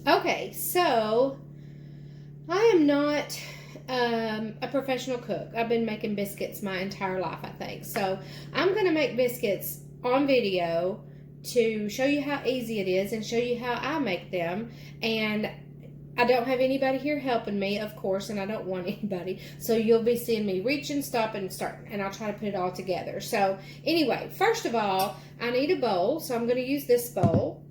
Okay, so I am not a professional cook. I've been making biscuits my entire life, I think. So I'm going to make biscuits on video to show you how easy it is and show you how I make them. And I don't have anybody here helping me, of course, and I don't want anybody. So you'll be seeing me reach and stop and start, and I'll try to put it all together. So anyway, first of all, I need a bowl. So I'm going to use this bowl.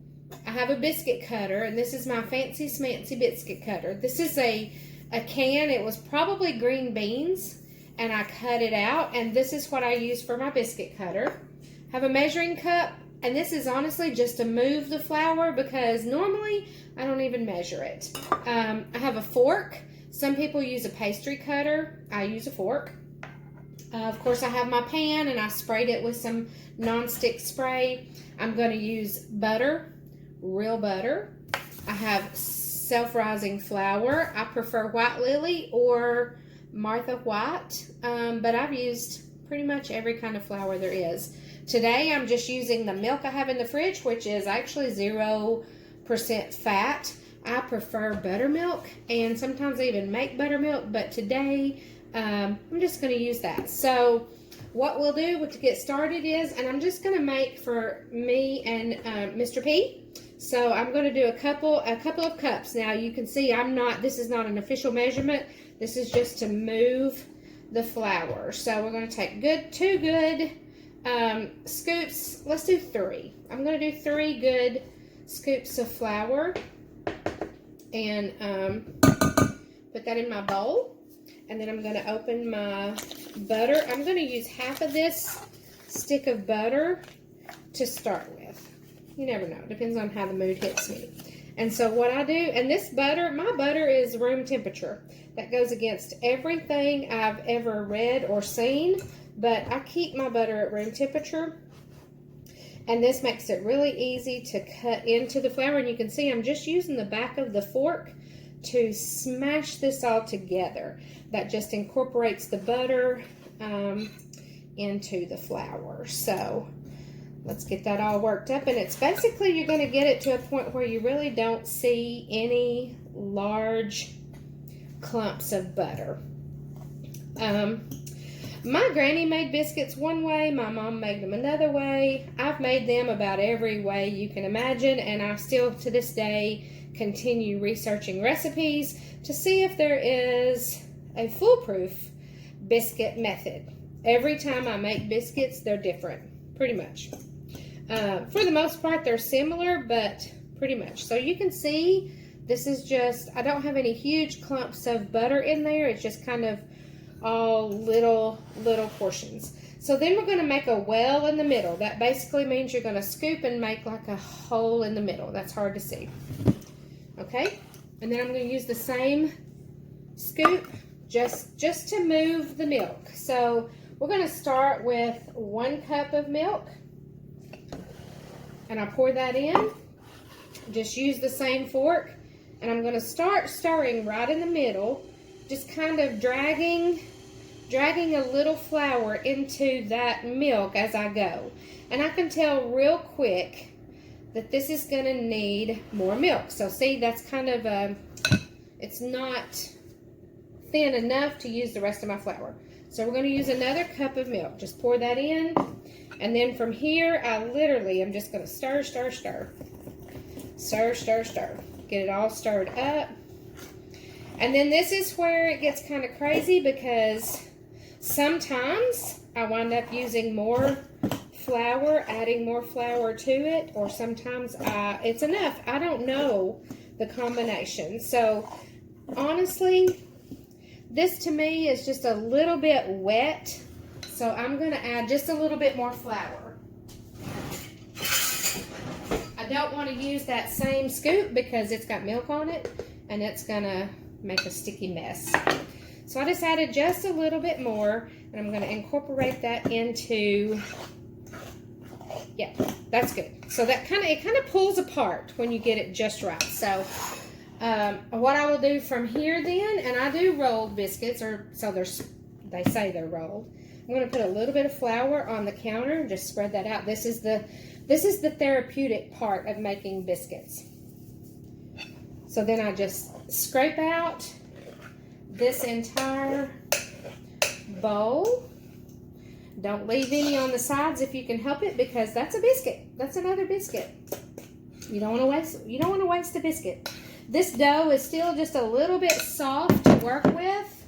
I have a biscuit cutter, and this is my fancy smancy biscuit cutter. This is a can. It was probably green beans, and I cut it out, and this is what I use for my biscuit cutter. I have a measuring cup, and this is honestly just to move the flour because normally I don't even measure it. I have a fork. Some people use a pastry cutter. I use a fork. Of course, I have my pan, and I sprayed it with some nonstick spray. I'm going to use butter, real butter. I have self-rising flour. I prefer White Lily or Martha White, but I've used pretty much every kind of flour there is. Today, I'm just using the milk I have in the fridge, which is actually 0% fat. I prefer buttermilk, and sometimes I even make buttermilk, but today, I'm just going to use that. So what we'll do to get started is, and I'm just going to make for me and Mr. P. So I'm going to do a couple of cups. Now you can see this is not an official measurement. This is just to move the flour. So we're going to take two good scoops. Let's do 3. I'm going to do 3 good scoops of flour and put that in my bowl. And then I'm going to open my butter. I'm going to use half of this stick of butter to start with. You never know. Depends on how the mood hits me. And so what I do, and this butter, my butter is room temperature. That goes against everything I've ever read or seen. But I keep my butter at room temperature. And this makes it really easy to cut into the flour. And you can see I'm just using the back of the fork to smash this all together. That just incorporates the butter into the flour. So let's get that all worked up. And it's basically, you're going to get it to a point where you really don't see any large clumps of butter. My granny made biscuits one way, my mom made them another way. I've made them about every way you can imagine, and I still to this day continue researching recipes to see if there is a foolproof biscuit method. Every time I make biscuits, they're different, pretty much. For the most part, they're similar, but pretty much. So you can see, this is just, I don't have any huge clumps of butter in there. It's just kind of all little portions. So then we're going to make a well in the middle. That basically means you're going to scoop and make like a hole in the middle. That's hard to see. Okay, and then I'm going to use the same scoop just to move the milk. So we're going to start with 1 cup of milk, and I pour that in. Just use the same fork, and I'm going to start stirring right in the middle, just kind of dragging a little flour into that milk as I go. And I can tell real quick that this is going to need more milk. So see, that's kind of it's not thin enough to use the rest of my flour. So we're going to use another cup of milk. Just pour that in. And then from here, I literally am just going to stir. Stir. Get it all stirred up. And then this is where it gets kind of crazy, because sometimes I wind up using more flour, adding more flour to it, or sometimes it's enough. I don't know the combination. So honestly, this to me is just a little bit wet. So I'm going to add just a little bit more flour. I don't want to use that same scoop because it's got milk on it and it's going to make a sticky mess. So I just added just a little bit more, and I'm going to incorporate that into, yeah, that's good. So that it kind of pulls apart when you get it just right. So what I will do from here then, and I do rolled biscuits, or so they say they're rolled. I'm going to put a little bit of flour on the counter and just spread that out. This is the therapeutic part of making biscuits. So then I just scrape out this entire bowl. Don't leave any on the sides if you can help it, because that's a biscuit. That's another biscuit. You don't want to waste a biscuit. This dough is still just a little bit soft to work with,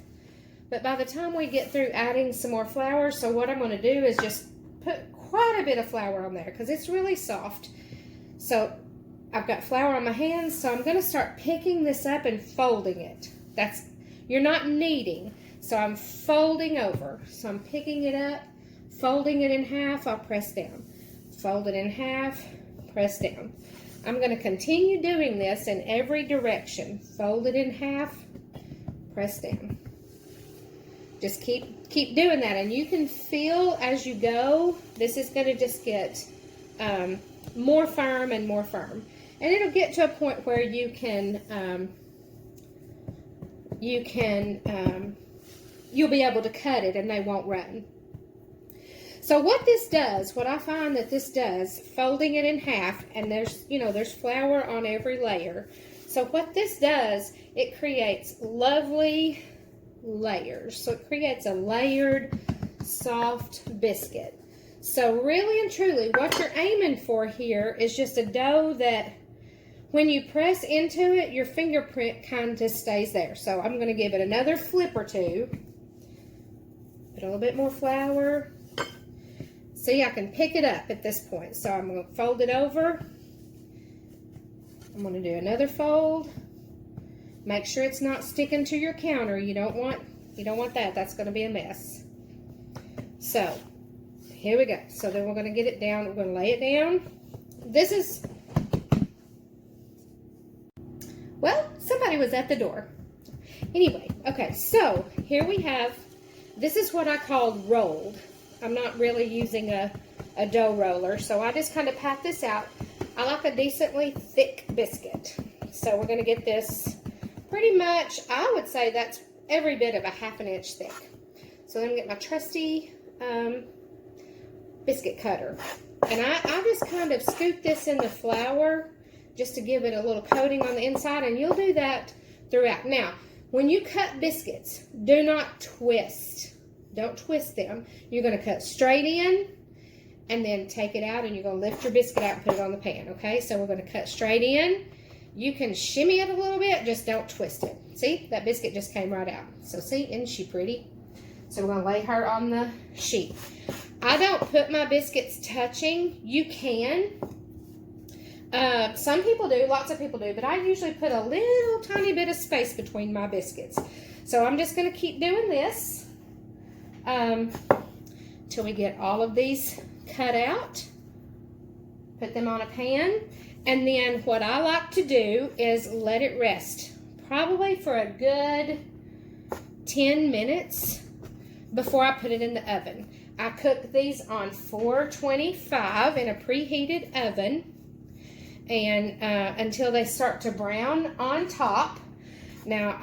but by the time we get through adding some more flour, so what I'm going to do is just put quite a bit of flour on there because it's really soft. So I've got flour on my hands, so I'm going to start picking this up and folding it. You're not kneading, so I'm folding over. So I'm picking it up, folding it in half, I'll press down. Fold it in half, press down. I'm going to continue doing this in every direction. Fold it in half, press down. Just keep doing that, and you can feel as you go, this is going to just get more firm and more firm. And it'll get to a point where you'll be able to cut it and they won't run. So what this does, what I find that this does, folding it in half, and there's flour on every layer. So what this does, it creates lovely layers. So it creates a layered, soft biscuit. So really and truly, what you're aiming for here is just a dough that when you press into it, your fingerprint kind of just stays there. So I'm going to give it another flip or two. Put a little bit more flour. See, I can pick it up at this point. So I'm going to fold it over. I'm going to do another fold. Make sure it's not sticking to your counter. You don't want that. That's going to be a mess. So here we go. So then we're going to get it down. We're going to lay it down. This is, well, somebody was at the door. Anyway, okay, so here we have, this is what I call rolled. I'm not really using a dough roller, so I just kind of pat this out. I like a decently thick biscuit. So we're going to get this pretty much, I would say that's every bit of a ½ inch thick. So then get my trusty biscuit cutter. And I just kind of scoop this in the flour just to give it a little coating on the inside, and you'll do that throughout. Now, when you cut biscuits, do not twist. Don't twist them. You're going to cut straight in and then take it out, and you're going to lift your biscuit out and put it on the pan, okay? So we're going to cut straight in. You can shimmy it a little bit, just don't twist it. See, that biscuit just came right out. So see, isn't she pretty? So we're going to lay her on the sheet. I don't put my biscuits touching. You can. Some people do, lots of people do, but I usually put a little tiny bit of space between my biscuits. So I'm just going to keep doing this till we get all of these cut out. Put them on a pan. And then what I like to do is let it rest, probably for a good 10 minutes before I put it in the oven. I cook these on 425 in a preheated oven, and until they start to brown on top. Now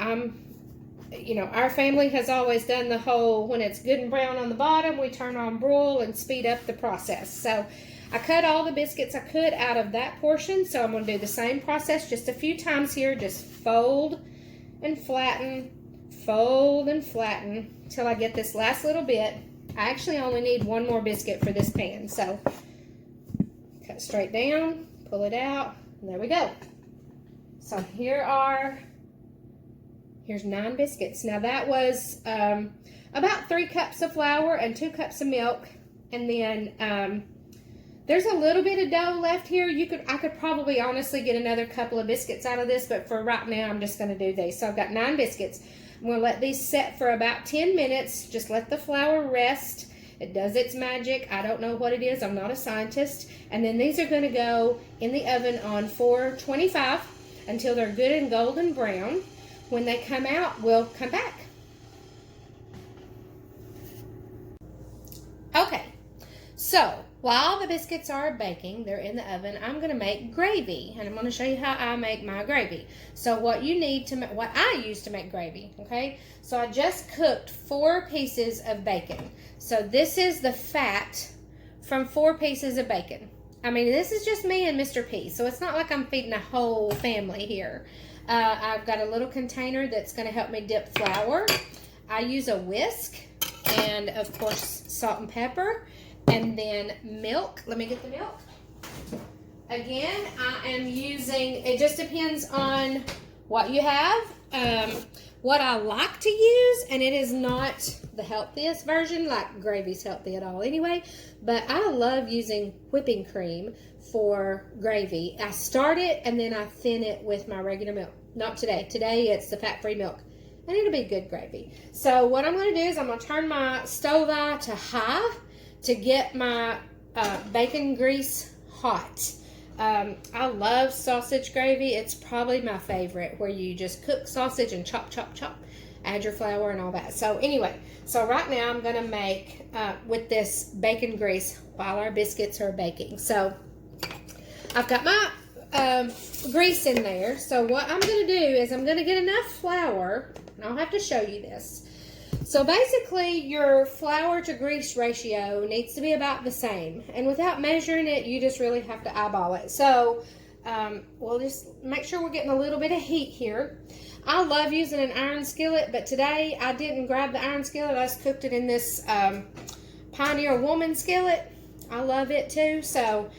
our family has always done the whole, when it's good and brown on the bottom, we turn on broil and speed up the process. So I cut all the biscuits I could out of that portion, so I'm going to do the same process just a few times here. Just fold and flatten, fold and flatten until I get this last little bit. I actually only need one more biscuit for this pan, so cut straight down, pull it out, and there we go. So here's 9 biscuits. Now that was about 3 cups of flour and 2 cups of milk, and then there's a little bit of dough left here. I could probably honestly get another couple of biscuits out of this, but for right now, I'm just going to do these. So I've got 9 biscuits. I'm going to let these set for about 10 minutes. Just let the flour rest. It does its magic. I don't know what it is. I'm not a scientist. And then these are going to go in the oven on 425 until they're good and golden brown. When they come out, we'll come back. Okay, so while the biscuits are baking, they're in the oven, I'm going to make gravy, and I'm going to show you how I make my gravy. So what you need to make, what I use to make gravy, okay? So I just cooked 4 pieces of bacon. So this is the fat from 4 pieces of bacon. I mean, this is just me and Mr. P, so it's not like I'm feeding a whole family here. I've got a little container that's going to help me dip flour. I use a whisk and, of course, salt and pepper, and then milk. Let me get the milk. Again, I am using, it just depends on what you have. What I like to use, and it is not the healthiest version, like gravy's healthy at all anyway, but I love using whipping cream for gravy. I start it and then I thin it with my regular milk. Not today. Today it's the fat-free milk, and it'll be good gravy. So what I'm going to do is I'm going to turn my stove eye to high to get my bacon grease hot. I love sausage gravy. It's probably my favorite, where you just cook sausage and chop, chop, chop, add your flour and all that. So anyway, so right now I'm going to make, with this bacon grease while our biscuits are baking. So I've got my grease in there. So what I'm going to do is I'm going to get enough flour, and I'll have to show you this. So basically, your flour to grease ratio needs to be about the same. And without measuring it, you just really have to eyeball it. So we'll just make sure we're getting a little bit of heat here. I love using an iron skillet, but today I didn't grab the iron skillet. I just cooked it in this Pioneer Woman skillet. I love it too. So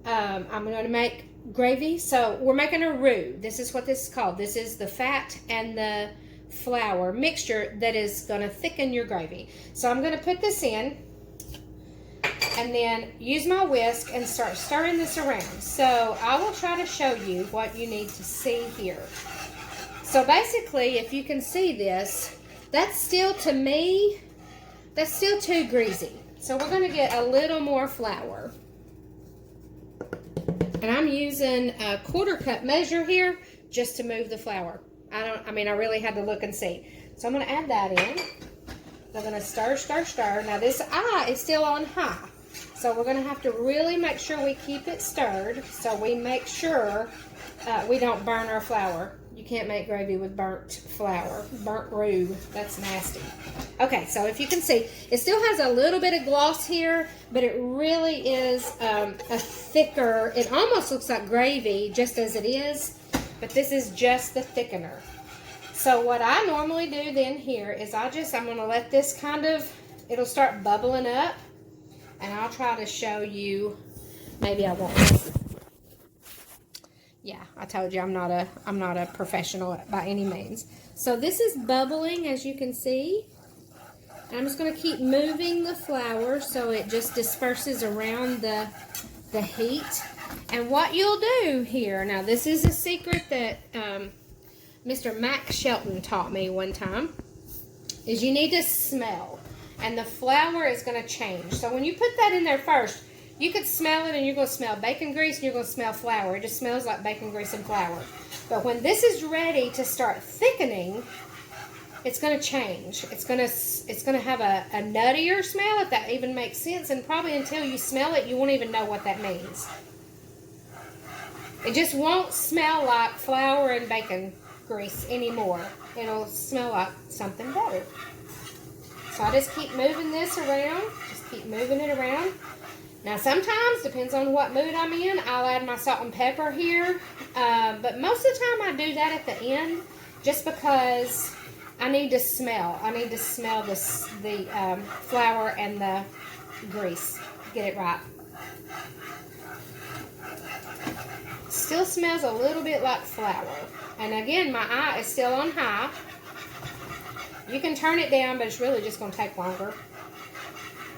I'm going to make gravy. So we're making a roux. This is what this is called. This is the fat and the flour mixture that is going to thicken your gravy. So I'm going to put this in and then use my whisk and start stirring this around. So I will try to show you what you need to see here. So basically, if you can see this, that's still, to me, that's still too greasy. So we're going to get a little more flour. And I'm using a 1/4 cup measure here just to move the flour. I really had to look and see. So I'm going to add that in. I'm going to stir, stir, stir. Now this eye is still on high. So we're going to have to really make sure we keep it stirred, so we make sure we don't burn our flour. You can't make gravy with burnt flour, burnt roux. That's nasty. Okay, so if you can see, it still has a little bit of gloss here, but it really is a thicker, it almost looks like gravy just as it is. But this is just the thickener. So what I normally do then here is I'm going to let this kind of, it'll start bubbling up. And I'll try to show you, maybe I won't. Yeah, I told you I'm not a professional by any means. So this is bubbling, as you can see. And I'm just going to keep moving the flour so it just disperses around the heat. And what you'll do here, now this is a secret that Mr. Mac Shelton taught me one time, is you need to smell. And the flour is going to change. So when you put that in there first, you could smell it and you're going to smell bacon grease and you're going to smell flour. It just smells like bacon grease and flour. But when this is ready to start thickening, it's going to change. It's going to have a nuttier smell, if that even makes sense. And probably until you smell it, you won't even know what that means. It just won't smell like flour and bacon grease anymore. It'll smell like something better. So I just keep moving this around. Just keep moving it around. Now sometimes, depends on what mood I'm in, I'll add my salt and pepper here. But most of the time I do that at the end, just because I need to smell. I need to smell the flour and the grease. Get it right. Still smells a little bit like flour. And again, my eye is still on high. You can turn it down, but it's really just going to take longer.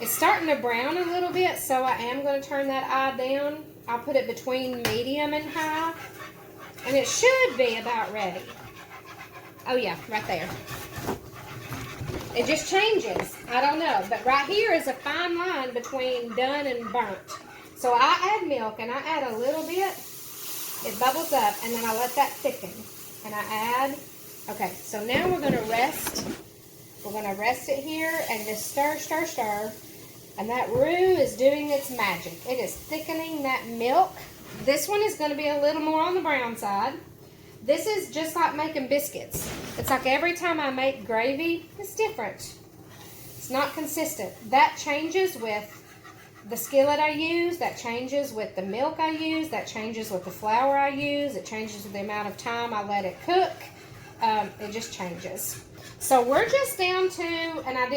It's starting to brown a little bit, so I am going to turn that eye down. I'll put it between medium and high. And it should be about ready. Oh yeah, right there. It just changes. I don't know. But right here is a fine line between done and burnt. So I add milk, and I add a little bit. It bubbles up, and then I let that thicken. And I add, okay, so now we're going to rest. We're going to rest it here and just stir, stir, stir. And that roux is doing its magic. It is thickening that milk. This one is going to be a little more on the brown side. This is just like making biscuits. It's like every time I make gravy, it's different. It's not consistent. That changes with the skillet I use, that changes with the milk I use, that changes with the flour I use, it changes with the amount of time I let it cook. It just changes. So we're just down to, and I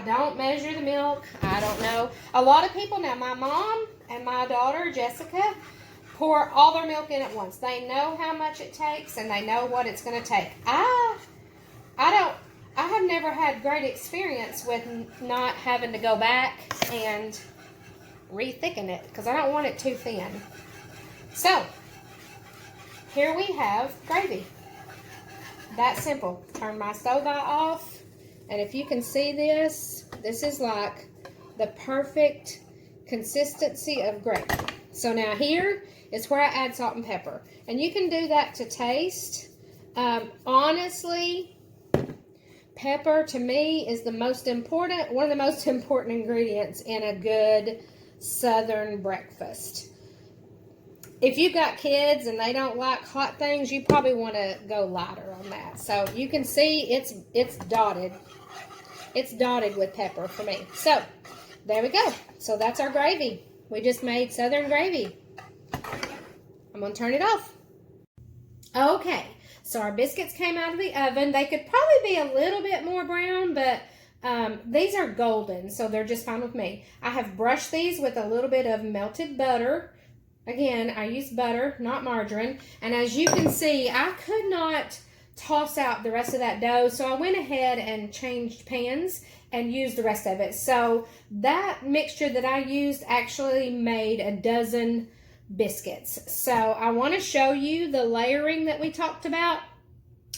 don't measure the milk. I don't know. A lot of people, now my mom and my daughter, Jessica, pour all their milk in at once. They know how much it takes and they know what it's going to take. I have never had great experience with not having to go back and re-thicken it because I don't want it too thin. So, here we have gravy. That simple. Turn my stove off, and if you can see this, this is like the perfect consistency of gravy. So now here is where I add salt and pepper, and you can do that to taste. Honestly, pepper to me is one of the most important ingredients in a good Southern breakfast. If you've got kids and they don't like hot things, you probably want to go lighter on that. So you can see it's dotted. It's dotted with pepper for me. So there we go. So that's our gravy. We just made Southern gravy. I'm going to turn it off. Okay. So our biscuits came out of the oven. They could probably be a little bit more brown, but these are golden, so they're just fine with me. I have brushed these with a little bit of melted butter. Again, I use butter, not margarine. And as you can see, I could not toss out the rest of that dough, so I went ahead and changed pans and used the rest of it. So that mixture that I used actually made a dozen biscuits. So I want to show you the layering that we talked about.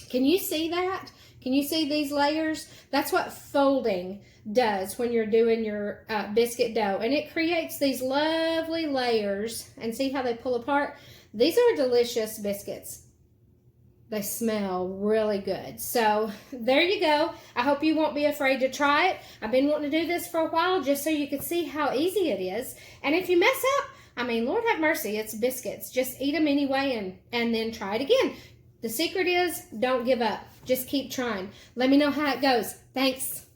Can you see that? Can you see these layers? That's what folding does when you're doing your biscuit dough, and it creates these lovely layers. And see how they pull apart? These are delicious biscuits. They smell really good. So there you go. I hope you won't be afraid to try it. I've been wanting to do this for a while just so you could see how easy it is. And if you mess up, I mean, Lord have mercy, it's biscuits. Just eat them anyway and then try it again. The secret is don't give up. Just keep trying. Let me know how it goes. Thanks.